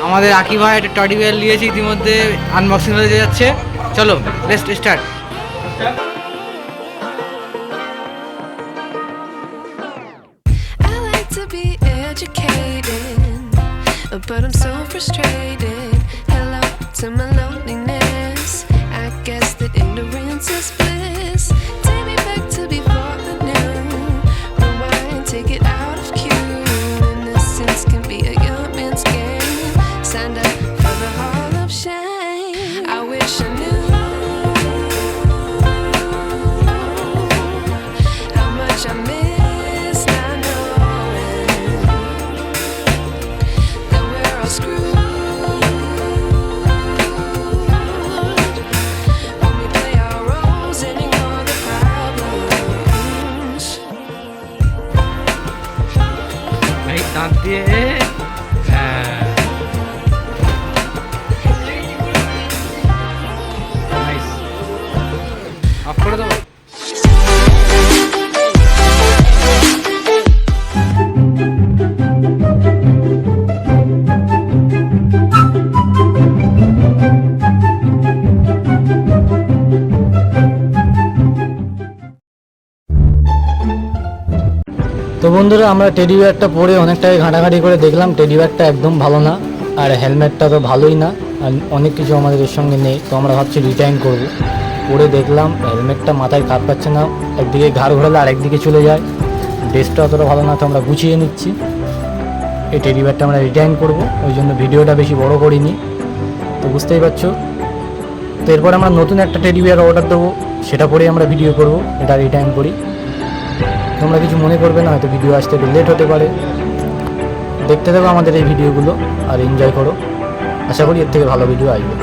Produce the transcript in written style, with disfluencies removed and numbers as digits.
আমাদের আকি ভাই একটা টডি বিয়ার নিয়েছে, ইতিমধ্যে আনবক্সিং হয়ে যাচ্ছে। চলো let's start. But I'm so frustrated. Hello to my loneliness. I guess that ignorance is bliss. Take me back to before I knew. Rewind, take it out of cue. Innocence can be a young man's game. Signed up for the hall of shame. I wish I knew how much I miss not knowing that we're all screwed when we play our roles and ignore the problems. এই দাঁত দিয়ে nice of করে দাও। তো বন্ধুরা, আমরা teddy বিয়ারটা পরে অনেকটাই ঘাঁটাঘাঁটি করে দেখলাম টেডি বিয়ারটা একদম ভালো না, আর হেলমেটটা তো ভালোই না, আর অনেক কিছু আমাদের এর সঙ্গে নেই। তো আমরা ভাবছি রিটার্ন করব। পরে দেখলাম হেলমেটটা মাথায় কাট পাচ্ছে না, একদিকে ঘাড় ঘোরালে আর একদিকে চলে যায়। ড্রেসটা অতটা ভালো না, তো আমরা গুছিয়ে নিচ্ছি। এই টেডি বিয়ারটা আমরা রিটার্ন করব, ওই জন্য ভিডিওটা বেশি বড় করিনি। তো বুঝতেই পারছো। তো এরপর আমরা নতুন একটা টেডি বিয়ার অর্ডার দেবো, সেটা পরেই আমরা ভিডিও করব। এটা রিটার্ন করি, তোমরা কিছু মনে করবে না, হয়তো ভিডিও আসতে একটু লেট হতে পারে। দেখতে থাকো আমাদের এই ভিডিওগুলো আর এনজয় করো, আশা করি এর থেকে ভালো ভিডিও আসবে।